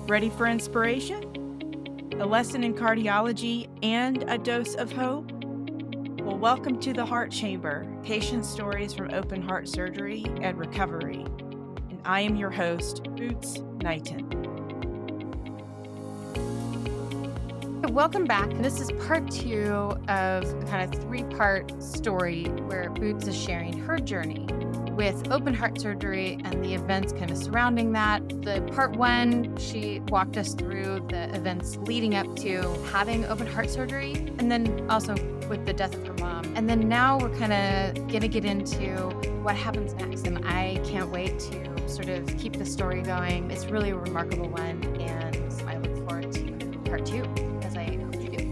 Ready for inspiration? A lesson in cardiology and a dose of hope? Well, welcome to the Heart Chamber, patient stories from open heart surgery and recovery. And I am your host, Boots Knighton. Welcome back. This is part 2 of a kind of 3-part story where Boots is sharing her journey with open heart surgery and the events kind of surrounding that. The part 1, she walked us through the events leading up to having open heart surgery, and then also with the death of her mom. And then now we're kind of going to get into what happens next. And I can't wait to sort of keep the story going. It's really a remarkable one, and I look forward to part 2.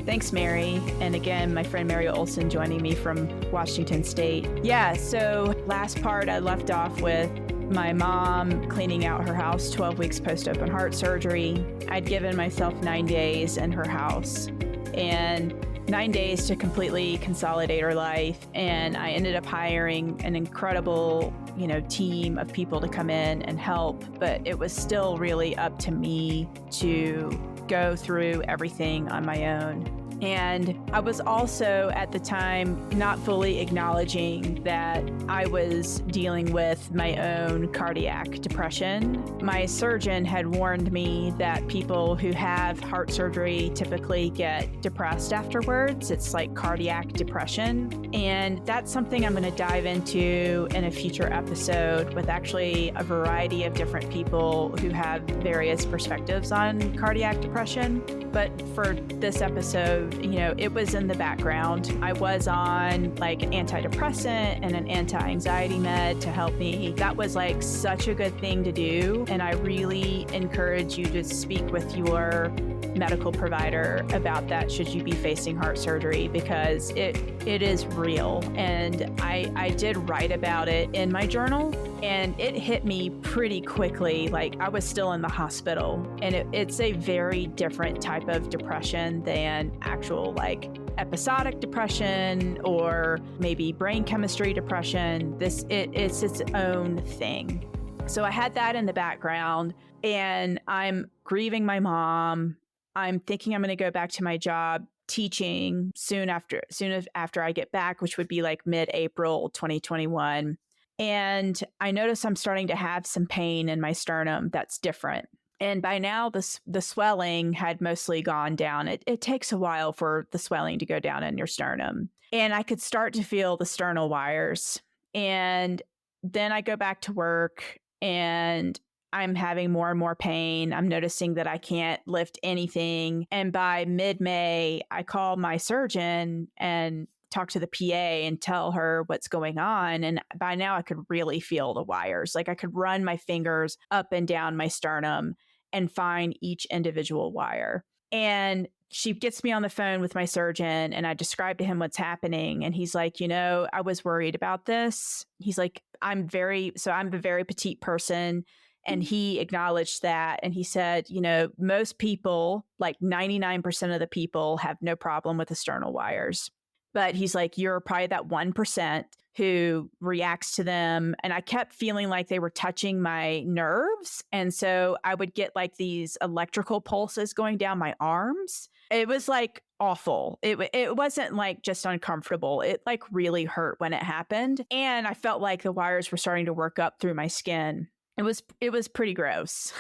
Thanks, Mary. And again, my friend Mary Olson joining me from Washington State. Yeah, so last part I left off with my mom cleaning out her house 12 weeks post-open heart surgery. I'd given myself 9 days in her house and 9 days to completely consolidate her life. And I ended up hiring an incredible, team of people to come in and help. But it was still really up to me to go through everything on my own. And I was also at the time not fully acknowledging that I was dealing with my own cardiac depression. My surgeon had warned me that people who have heart surgery typically get depressed afterwards. It's like cardiac depression. And that's something I'm going to dive into in a future episode with actually a variety of different people who have various perspectives on cardiac depression. But for this episode, it was in the background. I was on like an antidepressant and an anti-anxiety med to help me. That was like such a good thing to do. And I really encourage you to speak with your medical provider about that should you be facing heart surgery, because it is real. And I did write about it in my journal, and it hit me pretty quickly. Like I was still in the hospital, and it's a very different type of depression than actual like episodic depression or maybe brain chemistry depression. It's its own thing. So I had that in the background, and I'm grieving my mom. I'm thinking I'm going to go back to my job teaching soon after I get back, which would be like mid-April 2021. And I notice I'm starting to have some pain in my sternum that's different. And by now, the swelling had mostly gone down. It takes a while for the swelling to go down in your sternum. And I could start to feel the sternal wires. And then I go back to work, and I'm having more and more pain. I'm noticing that I can't lift anything. And by mid-May, I call my surgeon and talk to the PA and tell her what's going on. And by now I could really feel the wires. Like I could run my fingers up and down my sternum and find each individual wire. And she gets me on the phone with my surgeon, and I describe to him what's happening. And he's like, I was worried about this. He's like, I'm a very petite person. And he acknowledged that. And he said, most people, like 99% of the people, have no problem with the sternal wires. But he's like, you're probably that 1% who reacts to them. And I kept feeling like they were touching my nerves. And so I would get like these electrical pulses going down my arms. It was like awful. It wasn't like just uncomfortable. It like really hurt when it happened. And I felt like the wires were starting to work up through my skin. It was pretty gross.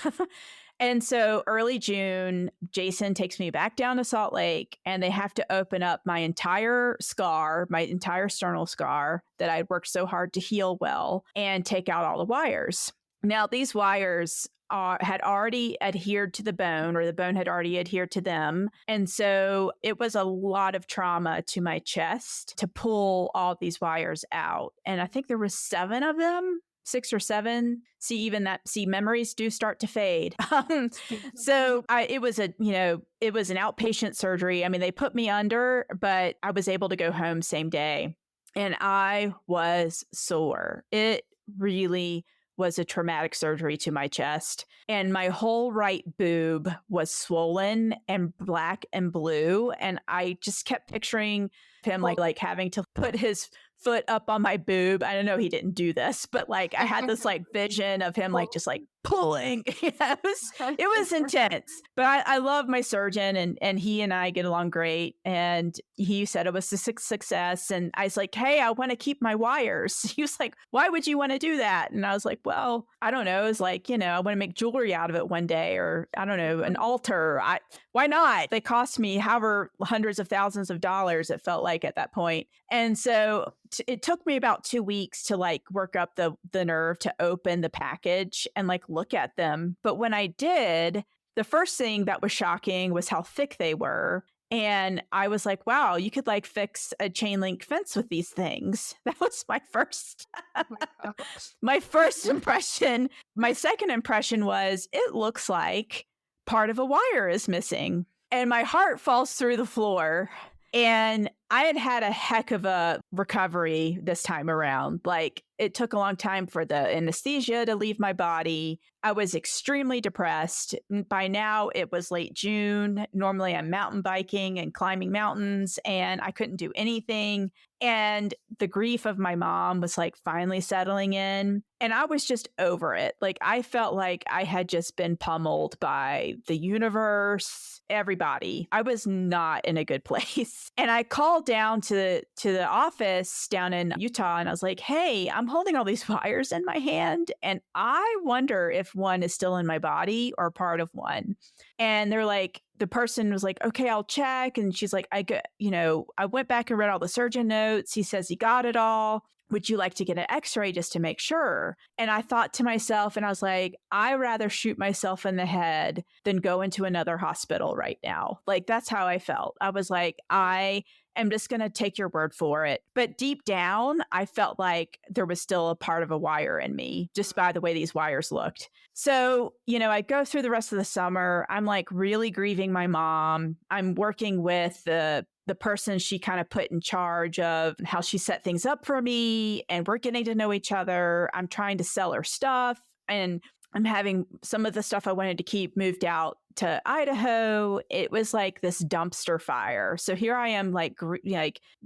And so early June, Jason takes me back down to Salt Lake, and they have to open up my entire sternal scar that I'd worked so hard to heal well, and take out all the wires. Now, these wires had already adhered to the bone, or the bone had already adhered to them. And so it was a lot of trauma to my chest to pull all these wires out. And I think there was 7 of them. 6 or 7. Memories do start to fade. So it was an outpatient surgery. I mean, they put me under, but I was able to go home same day, and I was sore. It really was a traumatic surgery to my chest, and my whole right boob was swollen and black and blue. And I just kept picturing him like having to put his foot up on my boob. I don't know, he didn't do this, but like I had this like vision of him like just like pulling. It was intense. But I love my surgeon, and he and I get along great. And he said it was a success. And I was like, hey, I want to keep my wires. He was like, why would you want to do that? And I was like, well, I don't know. It's like, I want to make jewelry out of it one day, or I don't know, an altar. Why not? They cost me however hundreds of thousands of dollars, it felt like at that point. And so it took me about 2 weeks to like work up the nerve to open the package and like look at them. But when I did, the first thing that was shocking was how thick they were. And I was like, wow, you could like fix a chain link fence with these things. That was my first Oh my gosh. my first impression. My second impression was it looks like part of a wire is missing. And my heart falls through the floor. And I had a heck of a recovery this time around. Like, it took a long time for the anesthesia to leave my body. I was extremely depressed. By now, it was late June. Normally, I'm mountain biking and climbing mountains, and I couldn't do anything. And the grief of my mom was like finally settling in. And I was just over it. Like, I felt like I had just been pummeled by the universe, everybody. I was not in a good place. And I called down to the office down in Utah, and I was like, hey, I'm holding all these wires in my hand, and I wonder if one is still in my body or part of one. And they're like, the person was like, okay, I'll check. And she's like, I went back and read all the surgeon notes. He says he got it all. Would you like to get an x-ray just to make sure? And I thought to myself, and I was like, I'd rather shoot myself in the head than go into another hospital right now. Like, that's how I felt. I was like, I am just going to take your word for it. But deep down, I felt like there was still a part of a wire in me just by the way these wires looked. So, I go through the rest of the summer. I'm like really grieving my mom. I'm working with the person she kind of put in charge of how she set things up for me, and we're getting to know each other. I'm trying to sell her stuff, and I'm having some of the stuff I wanted to keep moved out to Idaho. It was like this dumpster fire. So here I am, like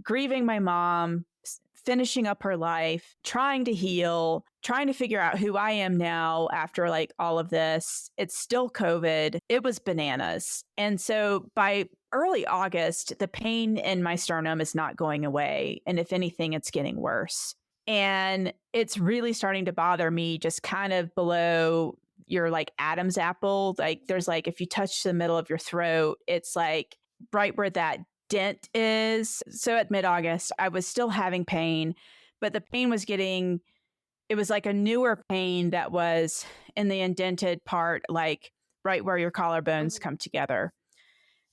grieving my mom, finishing up her life, trying to heal, trying to figure out who I am now after like all of this. It's still COVID. It was bananas. And so by early August, the pain in my sternum is not going away. And if anything, it's getting worse. And it's really starting to bother me just kind of below your like Adam's apple. Like, there's like, if you touch the middle of your throat, it's like right where that dent is. So at mid-August, I was still having pain, but the pain was it was like a newer pain that was in the indented part, like right where your collarbones come together.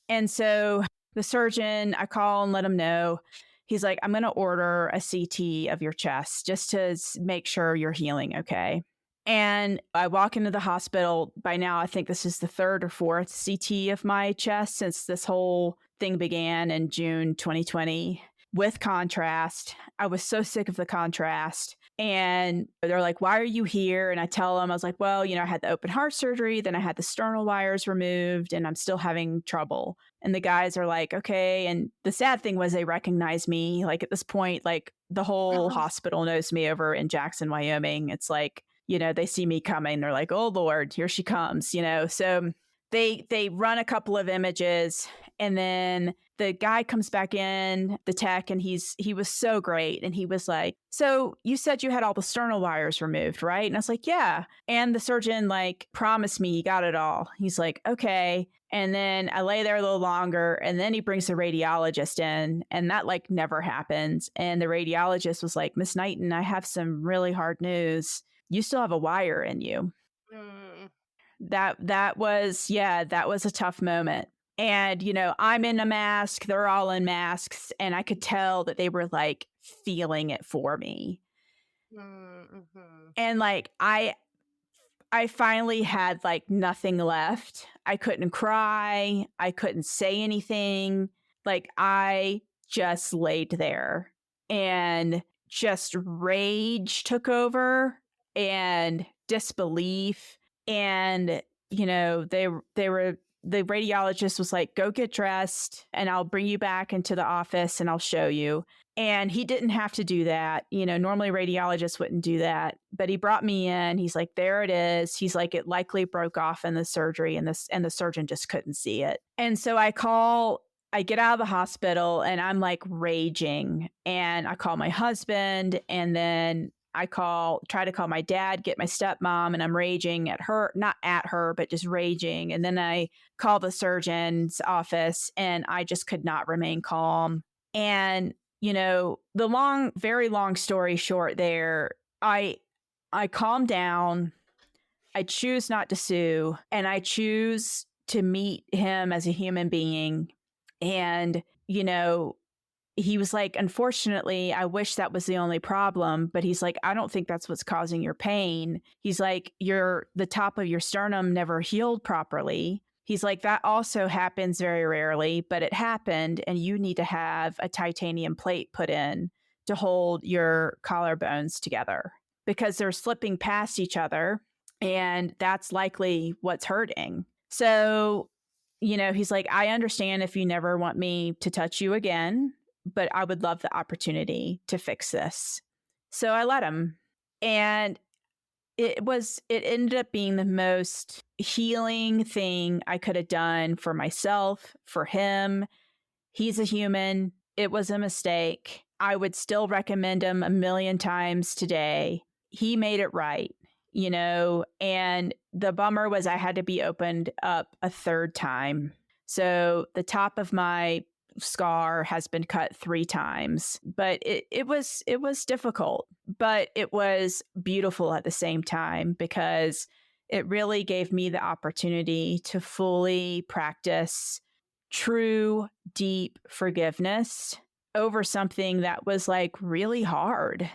And so the surgeon, I call and let him know. He's like, I'm going to order a CT of your chest just to make sure you're healing okay. And I walk into the hospital. By now, I think this is the third or fourth CT of my chest since this whole thing began in June 2020 with contrast. I was so sick of the contrast. And they're like, why are you here? And I tell them, I was like, well, I had the open heart surgery, then I had the sternal wires removed, and I'm still having trouble. And the guys are like, okay. And the sad thing was they recognized me. Like, at this point, like the whole hospital knows me over in Jackson, Wyoming. It's like, they see me coming. They're like, oh, Lord, here she comes, So they run a couple of images, and then the guy comes back in, the tech, and he was so great. And he was like, so you said you had all the sternal wires removed, right? And I was like, yeah. And the surgeon like promised me he got it all. He's like, okay. And then I lay there a little longer, and then he brings the radiologist in, and that like never happens. And the radiologist was like, Miss Knighton, I have some really hard news. You still have a wire in you. Mm. That was a tough moment. And, I'm in a mask, they're all in masks, and I could tell that they were like feeling it for me. Mm-hmm. And like, I finally had like nothing left. I couldn't cry. I couldn't say anything. Like, I just laid there, and just rage took over, and disbelief. And, they were the radiologist was like, go get dressed and I'll bring you back into the office and I'll show you. And he didn't have to do that. Normally radiologists wouldn't do that, but he brought me in. He's like, there it is. He's like, it likely broke off in the surgery and the surgeon just couldn't see it. And so I get out of the hospital and I'm like raging, and I call my husband, and then try to call my dad, get my stepmom, and I'm raging at her, not at her, but just raging. And then I call the surgeon's office and I just could not remain calm. And, very long story short there, I calm down, I choose not to sue, and I choose to meet him as a human being. And, he was like, unfortunately, I wish that was the only problem. But he's like, I don't think that's what's causing your pain. He's like, the top of your sternum never healed properly. He's like, that also happens very rarely, but it happened. And you need to have a titanium plate put in to hold your collarbones together because they're slipping past each other. And that's likely what's hurting. So, he's like, I understand if you never want me to touch you again, but I would love the opportunity to fix this. So I let him. And it ended up being the most healing thing I could have done for myself, for him. He's a human. It was a mistake. I would still recommend him a million times today. He made it right, and the bummer was I had to be opened up a third time. So the top of my scar has been cut 3 times, but it was difficult, but it was beautiful at the same time because it really gave me the opportunity to fully practice true, deep forgiveness over something that was like really hard.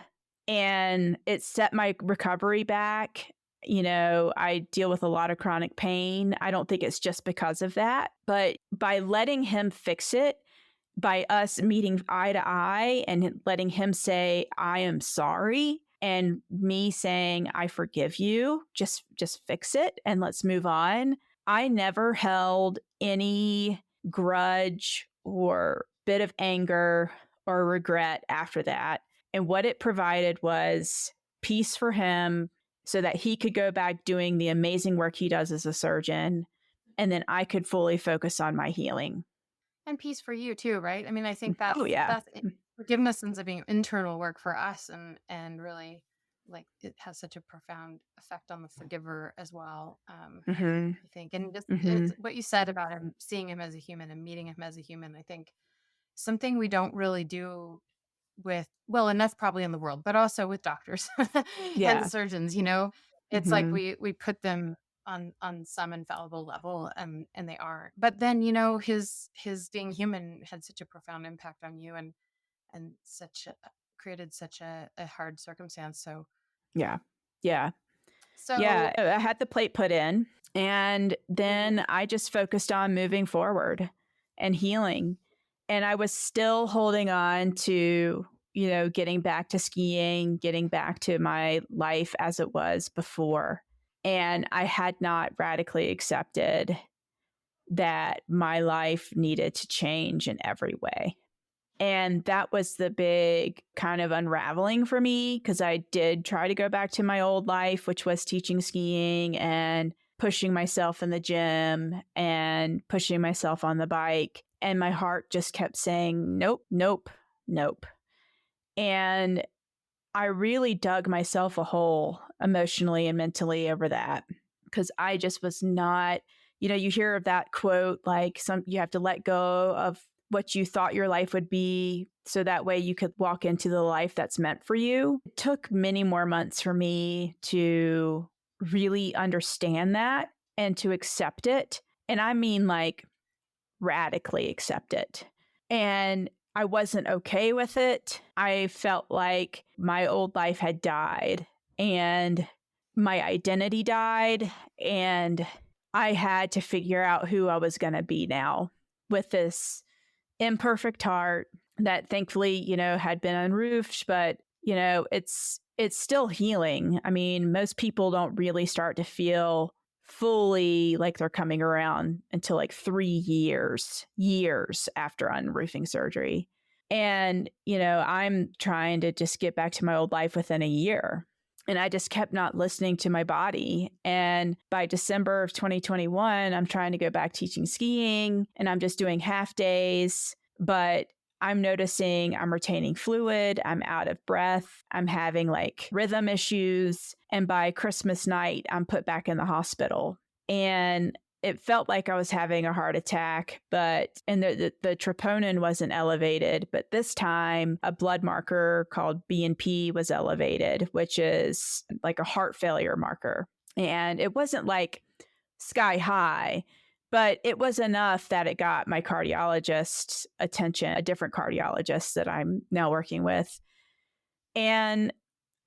And it set my recovery back. I deal with a lot of chronic pain. I don't think it's just because of that, but by letting him fix it, by us meeting eye to eye and letting him say, I am sorry, and me saying, I forgive you, just fix it and let's move on. I never held any grudge or bit of anger or regret after that. And what it provided was peace for him so that he could go back doing the amazing work he does as a surgeon. And then I could fully focus on my healing. And peace for you too, right? I mean, I think that's forgiveness ends up being internal work for us, and really, like, it has such a profound effect on the forgiver as well. I think, and just it's what you said about him, seeing him as a human and meeting him as a human. I think something we don't really do with, well, and that's probably in the world, but also with doctors and surgeons. It's like we put them on some infallible level, and they aren't. But then, his being human had such a profound impact on you, and created such a hard circumstance. So yeah. So I had the plate put in, and then I just focused on moving forward and healing. And I was still holding on to, getting back to skiing, getting back to my life as it was before. And I had not radically accepted that my life needed to change in every way. And that was the big kind of unraveling for me, because I did try to go back to my old life, which was teaching skiing and pushing myself in the gym and pushing myself on the bike. And my heart just kept saying, nope, nope, nope. And I really dug myself a hole emotionally and mentally over that, because I just was not, you hear of that quote, like you have to let go of what you thought your life would be so that way you could walk into the life that's meant for you. It took many more months for me to really understand that and to accept it. And I mean, like, radically accept it. And I wasn't okay with it. I felt like my old life had died and my identity died, and I had to figure out who I was going to be now with this imperfect heart that thankfully, had been unroofed, but, it's still healing. I mean, most people don't really start to feel fully like they're coming around until like 3 years after unroofing surgery. And, I'm trying to just get back to my old life within a year. And I just kept not listening to my body. And by December of 2021, I'm trying to go back teaching skiing, and I'm just doing half days. But I'm noticing I'm retaining fluid. I'm out of breath. I'm having like rhythm issues. And by Christmas night, I'm put back in the hospital. And it felt like I was having a heart attack, and the troponin wasn't elevated. But this time, a blood marker called BNP was elevated, which is like a heart failure marker. And it wasn't like sky high, but it was enough that it got my cardiologist's attention, a different cardiologist that I'm now working with. And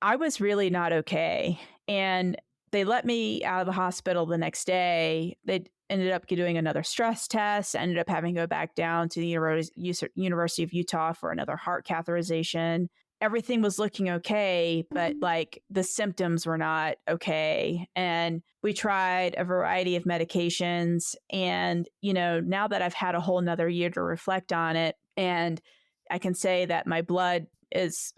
I was really not okay. And they let me out of the hospital the next day. They ended up doing another stress test. I ended up having to go back down to the University of Utah for another heart catheterization. Everything was looking okay, but like the symptoms were not okay. And we tried a variety of medications. And, now that I've had a whole nother year to reflect on it, and I can say that my blood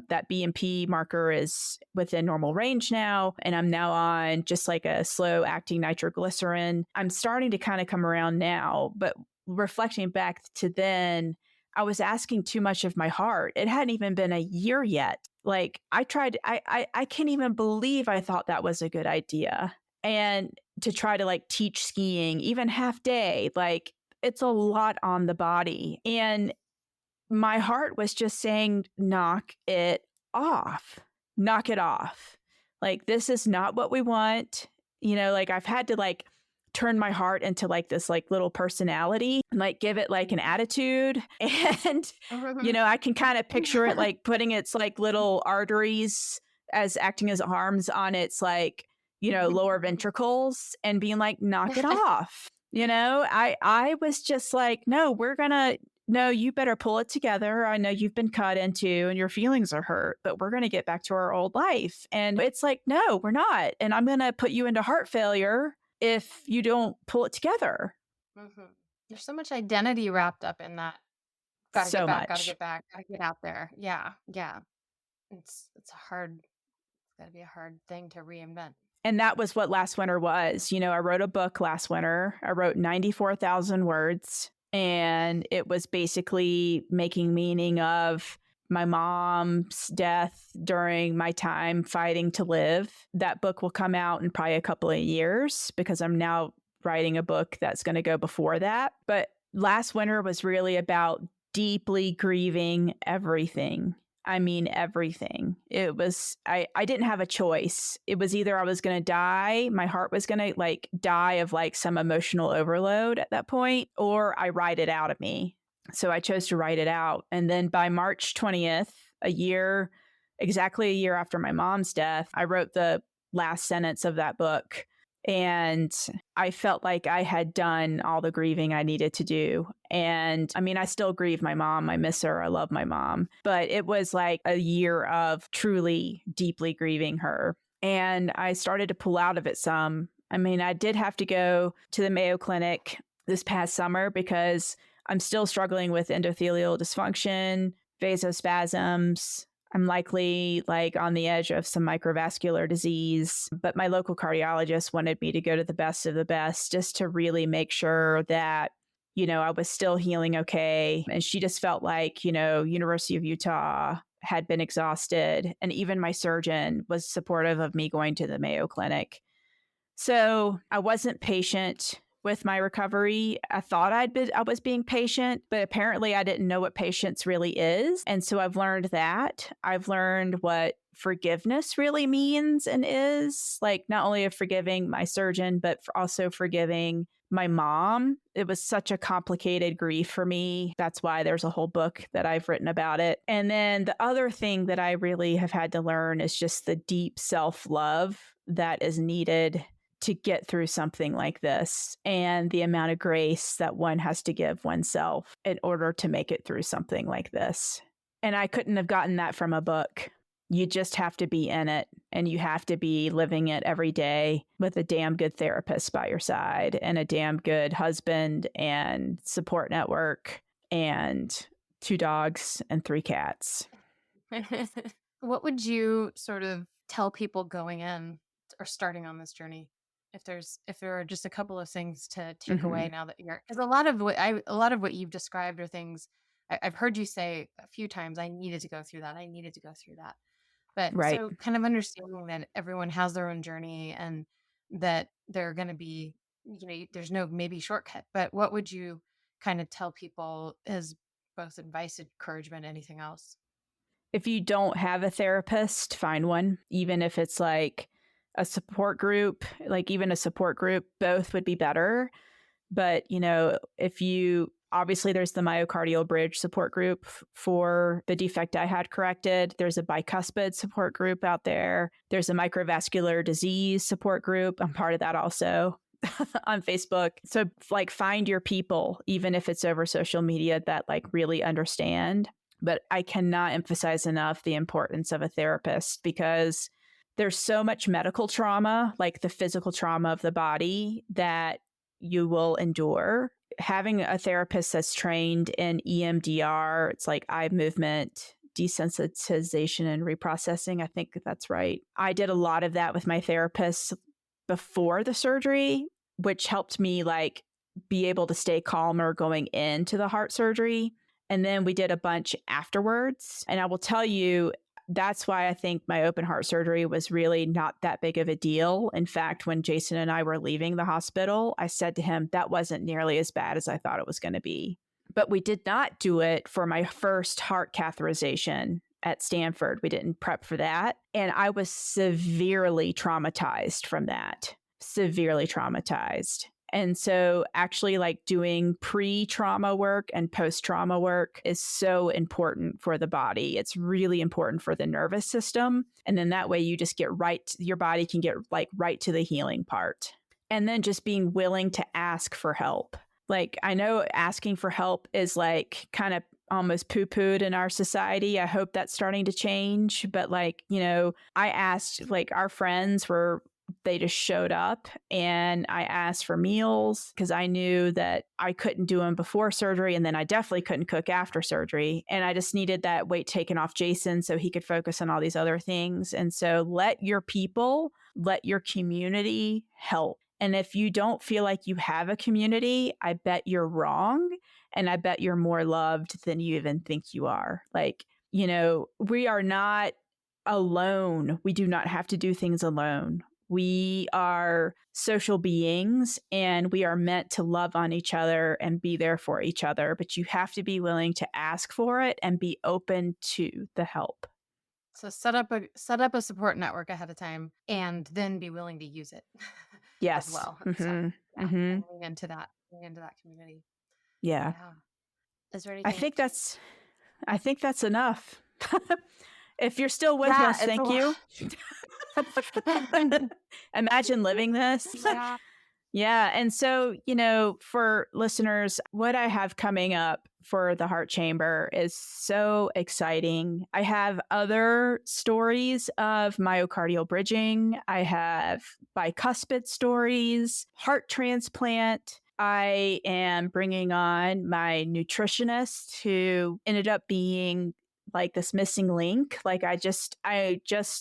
that BNP marker is within normal range now. And I'm now on just like a slow acting nitroglycerin. I'm starting to kind of come around now, but reflecting back to then, I was asking too much of my heart. It hadn't even been a year yet. Like I can't even believe I thought that was a good idea. And to try to like teach skiing, even half day, like it's a lot on the body. And my heart was just saying, knock it off. Like, this is not what we want. Like I've had to like turn my heart into like this like little personality and like give it like an attitude. And, I can kind of picture it like putting its like little arteries as acting as arms on its like, lower ventricles and being like, knock it off. I was just like, no, you better pull it together. I know you've been cut into and your feelings are hurt, but we're going to get back to our old life. And it's like, no, we're not. And I'm going to put you into heart failure if you don't pull it together. Mm-hmm. There's so much identity wrapped up in that. Gotta so get back, much. gotta get back, gotta get out there. Yeah. It's gotta be a hard thing to reinvent. And that was what last winter was. I wrote a book last winter. I wrote 94,000 words. And it was basically making meaning of my mom's death during my time fighting to live. That book will come out in probably a couple of years because I'm now writing a book that's going to go before that. But last winter was really about deeply grieving everything. I mean, everything. It was, I didn't have a choice. It was either I was going to die, my heart was going to like die of like some emotional overload at that point, or I write it out of me. So I chose to write it out. And then by March 20th, exactly a year after my mom's death, I wrote the last sentence of that book. And I felt like I had done all the grieving I needed to do. And I mean, I still grieve my mom. I miss her. I love my mom. But it was like a year of truly deeply grieving her. And I started to pull out of it some. I mean, I did have to go to the Mayo Clinic this past summer because I'm still struggling with endothelial dysfunction, vasospasms. I'm likely like on the edge of some microvascular disease, but my local cardiologist wanted me to go to the best of the best just to really make sure that, I was still healing okay. And she just felt like, University of Utah had been exhausted. And even my surgeon was supportive of me going to the Mayo Clinic. So I wasn't patient with my recovery. I thought I was being patient, but apparently I didn't know what patience really is. And so I've learned that. I've learned what forgiveness really means and is, like not only of forgiving my surgeon, but also forgiving my mom. It was such a complicated grief for me. That's why there's a whole book that I've written about it. And then the other thing that I really have had to learn is just the deep self-love that is needed to get through something like this, and the amount of grace that one has to give oneself in order to make it through something like this. And I couldn't have gotten that from a book. You just have to be in it, and you have to be living it every day with a damn good therapist by your side and a damn good husband and support network and 2 dogs and 3 cats. What would you sort of tell people going in or starting on this journey? If there are just a couple of things to take away Mhm. now that you're, because a lot of what you've described are things I've heard you say a few times. I needed to go through that. I needed to go through that. But Right. so kind of understanding that everyone has their own journey and that they're going to be, there's no maybe shortcut. But what would you kind of tell people as both advice, encouragement, anything else? If you don't have a therapist, find one, even if it's like a support group, like even a support group, both would be better. But, if you obviously there's the myocardial bridge support group for the defect I had corrected. There's a bicuspid support group out there. There's a microvascular disease support group. I'm part of that also on Facebook. So like find your people, even if it's over social media, that like really understand. But I cannot emphasize enough the importance of a therapist because there's so much medical trauma, like the physical trauma of the body, that you will endure. Having a therapist that's trained in EMDR, it's like eye movement, desensitization, and reprocessing. I think that's right. I did a lot of that with my therapist before the surgery, which helped me like be able to stay calmer going into the heart surgery. And then we did a bunch afterwards. And I will tell you, that's why I think my open heart surgery was really not that big of a deal. In fact, when Jason and I were leaving the hospital, I said to him, that wasn't nearly as bad as I thought it was going to be. But we did not do it for my first heart catheterization at Stanford. We didn't prep for that. And I was severely traumatized from that, severely traumatized. And so actually like doing pre-trauma work and post-trauma work is so important for the body. It's really important for the nervous system. And then that way you just get your body can get like right to the healing part. And then just being willing to ask for help. Like I know asking for help is like kind of almost poo-pooed in our society. I hope that's starting to change. But like, I asked like our friends they just showed up and I asked for meals because I knew that I couldn't do them before surgery. And then I definitely couldn't cook after surgery. And I just needed that weight taken off Jason so he could focus on all these other things. And so let your community help. And if you don't feel like you have a community, I bet you're wrong. And I bet you're more loved than you even think you are. Like, we are not alone. We do not have to do things alone. We are social beings and we are meant to love on each other and be there for each other. But you have to be willing to ask for it and be open to the help. So set up a support network ahead of time and then be willing to use it as Yes. well. So Mm-hmm. yeah, Mm-hmm. and lean into that community. Yeah. Yeah. Is there I anything? think that's enough. If you're still with Yeah, us, it's a thank you. lot. Imagine living this. Yeah. Yeah. And so, for listeners, what I have coming up for the Heart Chamber is so exciting. I have other stories of myocardial bridging, I have bicuspid stories, heart transplant. I am bringing on my nutritionist who ended up being like this missing link. Like I just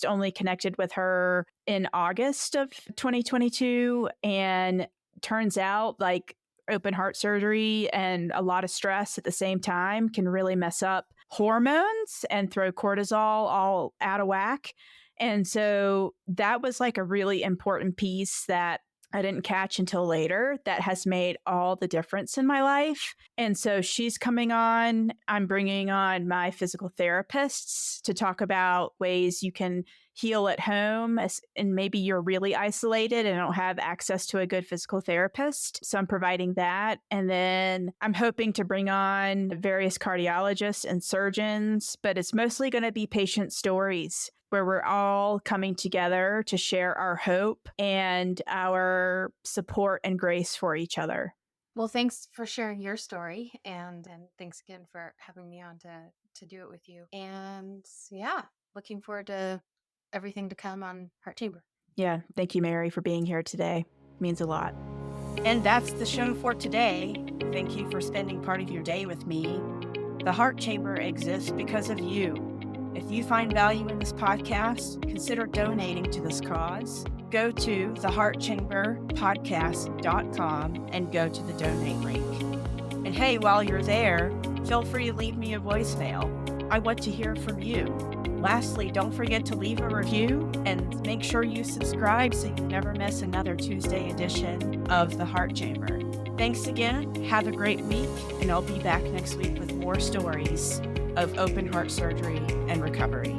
only connected with her in August of 2022 and turns out like open heart surgery and a lot of stress at the same time can really mess up hormones and throw cortisol all out of whack. And so that was like a really important piece that I didn't catch until later that has made all the difference in my life. And so she's coming on. I'm bringing on my physical therapists to talk about ways you can heal at home. And maybe you're really isolated and don't have access to a good physical therapist. So I'm providing that. And then I'm hoping to bring on various cardiologists and surgeons, but it's mostly going to be patient stories where we're all coming together to share our hope and our support and grace for each other. Well, thanks for sharing your story and thanks again for having me on to do it with you. And yeah, looking forward to everything to come on Heart Chamber. Yeah. Thank you, Mary, for being here today. It means a lot. And that's the show for today. Thank you for spending part of your day with me. The Heart Chamber exists because of you. If you find value in this podcast, consider donating to this cause. Go to theheartchamberpodcast.com and go to the donate link. And hey, while you're there, feel free to leave me a voicemail. I want to hear from you. Lastly, don't forget to leave a review and make sure you subscribe so you never miss another Tuesday edition of The Heart Chamber. Thanks again. Have a great week, and I'll be back next week with more stories of open heart surgery and recovery.